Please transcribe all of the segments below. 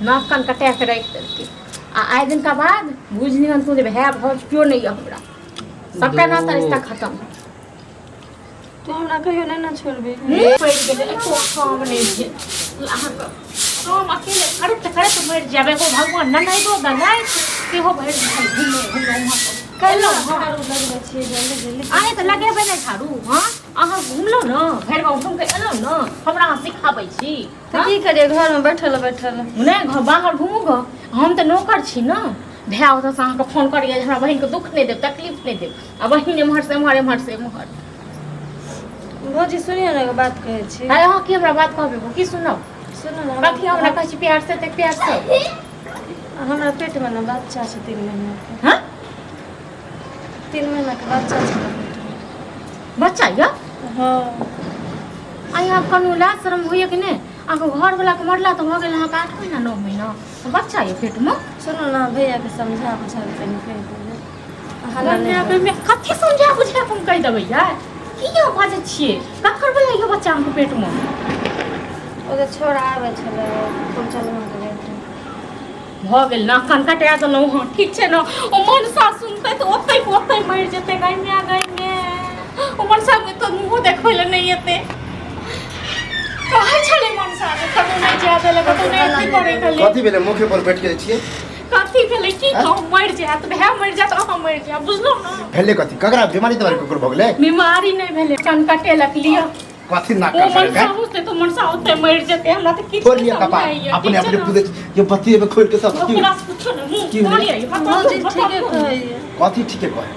नाक कान कटा के रख देलके आ आए दिन का बाद बुझ निहन तू जब है भौज क्यों नहीं है हमरा सबका नाता रिश्ता खत्म तू हमरा कहियो नहीं ना छोड़बे पड़ गेले एको काम नहीं छै अहाँ काम अकेले करत करत मर जाबे को भगवान न नहीं को गनाय के हो भर घूमे घूमे कल्ला झाड़ू लगबे छिए जल्दी जल्दी आए त लगेबे नहीं झाड़ू हां अहाँ घूमलो न भर गांव घूम के एलो न हमरा अहाँ सिखाबै छी त की करिए घर में बैठल बैठल नहीं घर बाहर घूमू ग हम त नौकर छी न भै ओत से अहाँ के फोन करिए हमरा बहिन के दुख नहीं देब तकलीफ नहीं देब आ बहिन एम्हर से एम्हर भौजी सुनियो ना बात कहै छी अरे अहाँ की हमरा बात कहबे की सुनब सुनो ना कथी हमरा कहै छी प्यार से त प्यार से हमरा पेट में ना बच्चा छै 3 महीना के हां 3 महीना के बच्चा छै पेट में बच्चा या हां आई आप कनु लाज शरम होइए कि नहीं आको घर वाला के मरला तो हो गेल अहाँ 8 महीना 9 महीना तो बच्चा ये पेट में सुनो ना भैया के समझा बुझा के कह दे हला नहीं मैं कथी समझा बुझा हम कह देबै यार की यो बाजे छिए ककर बोला यो बच्चा हमके पेट में ओके छोड़ा आवे छले कोन चलवा के लेते भ गेल ना कान कटा देलौ हां ठीक छै ना ओ मनसा सुनते तो ओतै मर जेते गन्या ओ मनसा में तो मुंह देखै ले नहीं एते कहै छले मनसा के कतो नहीं जाय देले कतो नहीं एते करे खाली कथी भेले मुखे पर बैठ के छिए कथी भेले की कहू मर जात भै मर जात अहाँ मर जा बुझलो ना भेले कथी ककरा बीमारी तोरे कुकुर भ गेले बीमारी नहीं भेले कान कटे लक लिया कथी ना ओ कर मनसा होते तो मनसा होते मर जेते हमरा तो किछ खोल लिया कपा अपने अपने पूरे ये पति में खोल के सब की ओकरा पूछो ना मुंह की खोल लिया भौजी ठीके कहै कथी ठीके कहे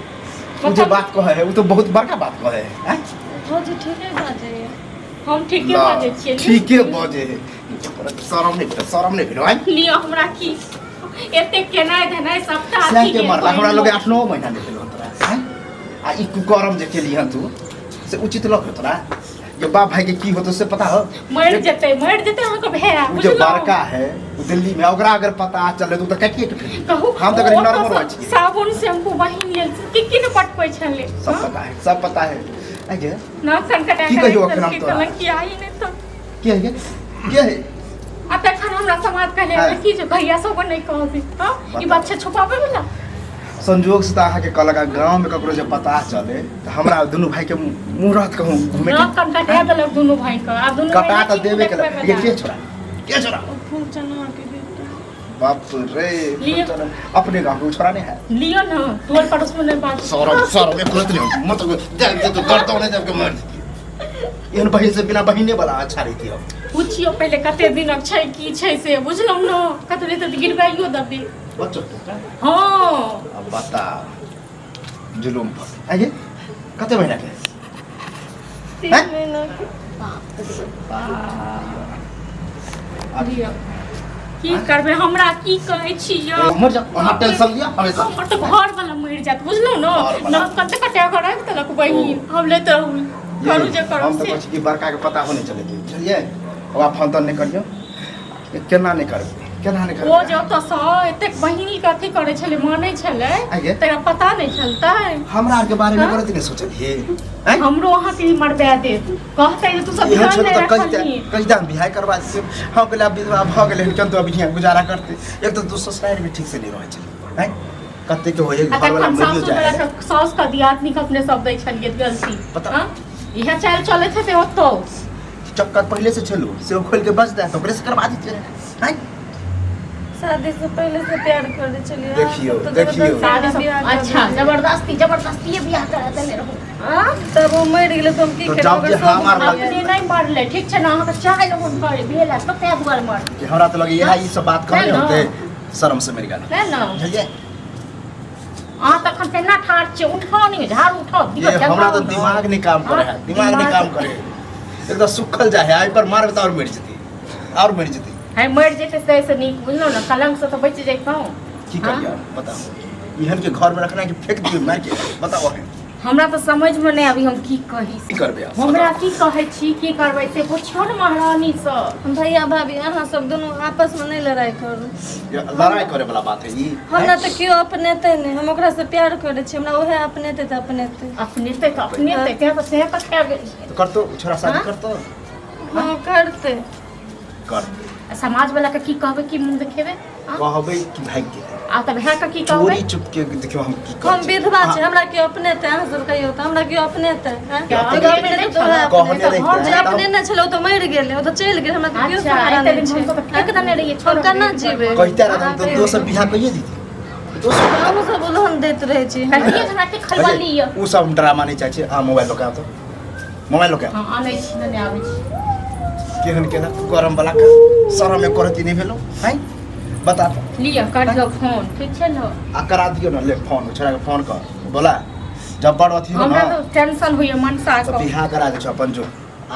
तू जे बात कहे है वो तो बहुत बड़का बात कहे है हैं भौजी ठीके बाजे हम ठीके बाजे छियै ठीके बाजे है शरम नहीं भेलो हैं लियो हमरा की एते केनाय धनाय सबटा से के मरला हमरा लोग 8-9 महीना दे देलो तोरा हैं आ ई कुकरम जे के लिहन तू से उचित लग तोरा ये बाप भाई के की होतो से पता हो मर जेते अहाँ के भैया जो बड़का है वो दिल्ली में ओकरा अगर पता चले तो कटिए के फिर कहू हम तो करी नॉर्मल रह छी साबुन शैम्पू बहिन लेल की न पटपै छले सब पता है अजे ना संकट की कहियो अखन हम तोरा की आई ने तो के है आ तखन हमरा समाज कहले की जो भैया सब नहीं कहबी हां ई बात छै छुपाबे वाला संजोग से अहाँ के कहलक गांव में ककरो जे पता चले तो हमरा दुनु भाई के मुंह रहत कहूं घूमे ना कंटा देलक दुनु भाई का आ दुनु कटा त देबे के ये के छोरा फूल चनवा के बेटा बाप रे अपने गांव के छोरा नहीं है लियो ना तोर पड़ोस में नहीं बात सौरभ में खुलत नहीं मत दे तो करतो नहीं जब के मर एहन बहिन से बिना बहिने वाला अच्छा रही थी पूछियो पहले कते दिन छै की छै से बुझलौ न कते त गिरबाइयो दबे बच्चों हां अब बता जुलुम पर आगे कते महीना के 3 महीना के अरे की करबे हमरा की कहै छी यो मर जा अहाँ टेंशन लिया हमेशा हमर तो घर वाला मर जात बुझलौ न ना कते कते कर रख तलक बहिन हम ले तो करू जे करू हम तो कुछ की बड़का के पता होने चले चलिए अब आप फोन तो नहीं करियो केना नहीं करबे वो जो तो सो एते बहिनी कथि करे छले माने छले तेरा पता नहीं चलता है हमरा के बारे में करत नहीं सोचलिए हैं हमरो वहां के मरबे दे कहते तू सब ध्यान नहीं रखनी कहिदा बियाह करवा से हम कहले अब विधवा भ गेले हम तो अभी यहाँ गुजारा करते एक तो दूसरा साइड भी ठीक से नहीं रहे छले हैं कते के होए घर वाला मरियो जाए सास का दियादनी का अपने सब दै छलिए गलती पता इहा चाल चले थे ओतो चक्कर पहले से चलो से खोल के बच जाए तो ओकरे से करवा दीजिए हैं शादी से पहले से प्यार कर दे चलिए देखियो अच्छा जबरदस्ती ये बियाह करा देले रहो हां तब वो मर गेले तो हम की करब अपने नहीं मरले ठीक छै ना हम चाहे लोगन करे भेला तो ते दुआर मर कि हमरा तो लगे यही सब बात करे होते शर्म से मेरी गाल है ना बुझलिए आ तखन केना ठाड़ छै उठाओ नहीं झाड़ उठाओ ये हमरा तो दिमाग नहीं काम करे है दिमाग नहीं काम करे एकदम सुखल जाए है आई पर मारबे तो और मर जती है मर जेते से नहीं बुझलो ना कलंक से तो बच जैतौ की करिया बताओ इहन के घर में रखना कि फेंक दियो मार के बताओ हमरा तो समझ में नहीं अभी हम की कही की करबे हमरा की कहै छी की करबै से पूछियो न महारानी से भैया भाभी अहाँ सब दोनों आपस में नहीं लड़ाई करू लड़ाई करे वाला बात है ई हमरा तो क्यों अपनेते नहीं हम ओकरा से प्यार करे छी हमरा ओहे अपनेते त अपनेते ते तो से कथे गेल तो करतो छोरा शादी करतो हां करते कर समाज वाला के की कहबे की मुंह देखेबे कहबै कि भाग गेलै आ तब है का की कहबे चोरी चुपके देखियो हम की हम विधवा छै हमरा के अपने ते अहाँ सब कहियो त हमरा के अपने ते क्या अपने कहने जे अपने न छलो त मरि गेलै ओ त चलि गेल हमरा के अच्छा एते दिन हम तो एकदम नहीं रहिए हम केना जीवे कहते रहम तो दोसर बियाह कइए दीदी दोसर हम सब लोन दैत रहै छी कहिए हमरा के खलबली है उ सब ड्रामा नहीं चाहे आ मोबाइल लोका तो मोबाइल लोका हां आनै छी नहीं आबै छी केहन केना गरम वाला का शरम में करती नहीं भेलो हैं बता तो लिया कर दो फोन ठीक छै न आ करा दियो ना ले फोन छोरा के फोन कर बोला जब बड़ अथी हो हमरा ना तो टेंशन होइए मनसा तो को बियाह करा दे अपन जो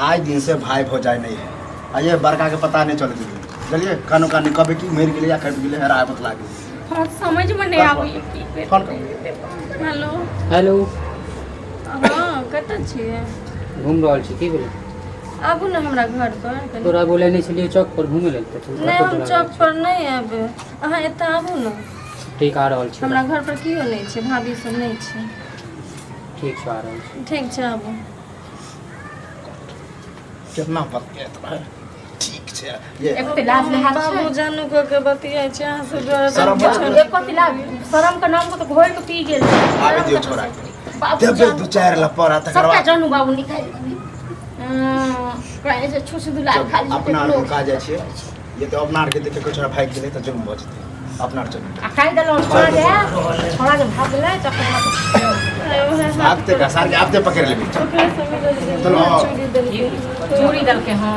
आज दिन से भाई भौजाई नहीं है आ ये बड़का के पता नहीं चलती चलिए कानो कानी कबे की मर गेले या कट गेले हरा बतला के हां समझ में नहीं आबै फोन कर हेलो हेलो हां कतऽ छियै घूम रहल छी की भेलै आबू ने हमरा घर पर कनी। तोरा बोले नहीं छलिए चौक पर घूमे लेल त तू नहीं हम चौक पर नहीं आबे अहाँ एतऽ आबू ने ठीक आ रहल छी हमरा घर पर कियो नहीं छै भाभी सब नहीं छै ठीक छै आ रहल छी ठीक छै आबू कितना पतिया तो ठीक छै ये एक ते लाज लिहाज छै बाबू जानू को के बतिया छै अहाँ सब शरम एक कति लाज शरम का नाम को तो घोर के पी गेल आबे दियो छोरा बाबू देबे दू चार लपरा तकर सबका बाद जानू बाबू निकाल कहै छै छुछ दुलार खाली अपना आर का जाय छियै ये तो अपना आर के देखे छोरा भाग गेले त जुर्म भ जेतै अपना आर चल आ खाइ देलौ छोड़ा जे भाग गेलै चक्कर भागते का सार के आपते पकड़ लेबी चलो चोरी दल के हां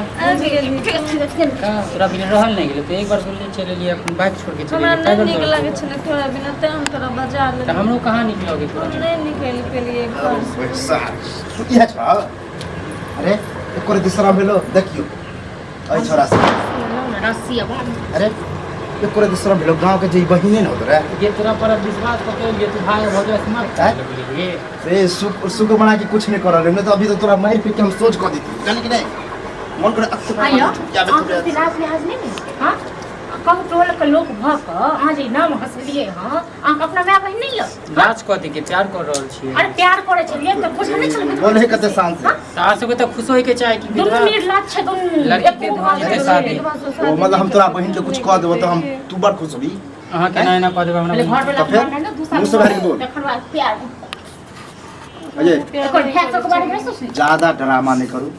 तोरा बिना रहल नहीं गेले तो एक बार बोलले चले लिए अपन बाइक छोड़ के चले हमरा लिए नहीं नीक लागे छै ने तोरा बिना ते हम तोरा बाजार ले त हमरो कहां निकलोगे तोरा हम नहीं निकल पेलिए घर से पैसा ये छ अरे एको रे दूसरा भेलो देखियो ओइ छोरा से रस्सी अब अरे एको रे दूसरा भेलो गांव के जे बहिने न होत रे ये तोरा पर विश्वास करके लिए तू भाई हो जाए समाज ये से सुख बना के कुछ नहीं कर रहे मैं तो अभी तो तोरा मार पीट के हम सोच कर देती जाने कि नहीं मन करे अक्सर आयो या बे आप लाज लिहाज नहीं हां कहू टोल के लोग भक आ जे नाम हंसलिए हां आप अपना भाई बहन नहीं है लाज कथि के प्यार कर रहल छी अरे प्यार करे छलिए तो कुछ नहीं चल बोले कते शांत से तार सब तो खुश होई के चाहे कि दुनु निर्लज छै दुनु लड़की के धोनी के शादी ओ मतलब हम तोरा बहन के कुछ कह देबो तो हम तू बड़ खुश होबी अहाँ के ना कह देबे पहले हमरा घर वाला तो फिर? है ना दूसरा मुंह से बाहर के बोल। देखन बाद प्यार अजय कोई फैसला के बारे में सोच ज्यादा ड्रामा नहीं करू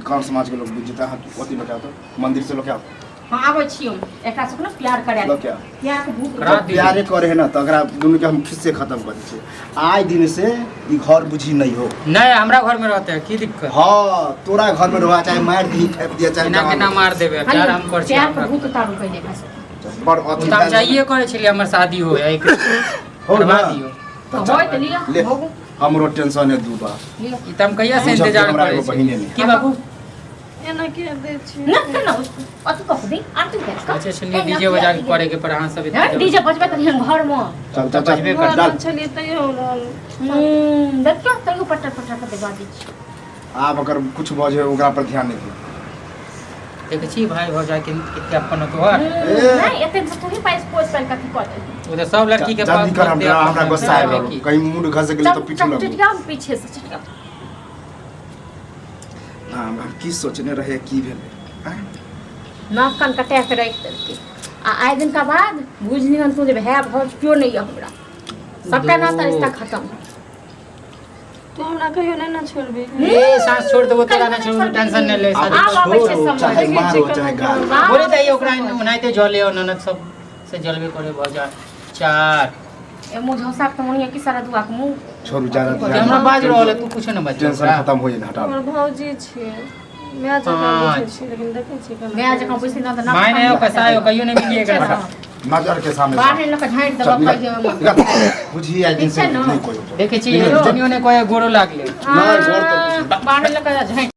गांव समाज के लोग बुझता है ओती लोग तो मंदिर से लोग क्या हां आबै छियो एकरा से ना प्यार करे लोग क्या प्यार के भूख करा दी। प्यारे करे है ना तो अगर दोनों के हम खिस्से खत्म कर दी छे आज दिन से ई घर बुझी नहीं हो नहीं हमरा घर में रहते हैं की दिक्कत हां तोरा घर में रहा चाहे मार दी फेंक दिया चाहे केना केना मार देबे प्यार हम कर छी प्यार के भूख तारू कइले का से बड़ अथी हम चाहिए करे छलिए हमर शादी हो एक हो करवा ना। दियो तो होय त लिया ले होगो हमरो टेंशन है दूबा लिया ई त हम कहिया से हम सब इंतजार हमरा करे एगो छी बहिने नहीं। की बाबू एना के दे छी ना ना अतु कह दे आरती के अच्छा चलिए डीजे बजा के करे के पर अहाँ सब हां डीजे बजबे त हम घर में चल चल चल बजबे घर डाल में छलिए तैयो रहल देखियो तैयो पट्टा पट्टा के दबा दी छी आप अगर कुछ बजे ओकरा पर ध्यान नहीं दियो देख छी भाई हो जाए के कितना अपन तोहर नहीं एते से थोड़ी पाइस पोस पाइल कथि कर दे वो तो सब लड़की के जल्दी कर हमरा गुस्सा आए की। कहीं मुंड घस गेले तो पीछे लगो चिटिया पीछे से चिटिया हां हम की सोचने रहे की भेले नाक कान कटा के रख देलके आ आइ दिन का बाद बुझनी हम तू जे है भौज क्यों नहीं है हमरा सबका नाता रिश्ता खत्म तू हमरा कहियो नहीं ना छोड़बी ए सांस छोड़ देबो तोरा ना छोड़ टेंशन नहीं ले शादी आब आबै छै समझ चाहे मारो चाहे गाल बोले त ओकरा उनाइते जले और ननद सब से जलवे करे भजा चार ए मुझ हंसा के मोनिया की सारा दुआ के मुंह छोड़ू ज्यादा हमरा ध्यान बाज रहल तू कुछ न बाज टेंशन खत्म हो जाए हटा हमर भौजी छियै मैं जका बुझै छी लेकिन देखै छी केना मैं आज का बुझती ना ना मायने ओ कसायो कहियो नहीं मिलिए हटा कर नजर के सामने बाहर लोग झाड़ दबा कहियो बुझी आज दिन से ठीक है ना? नहीं कोई देखे छी दुनिया ने कोई गोरो लागले बाहर लोग झाड़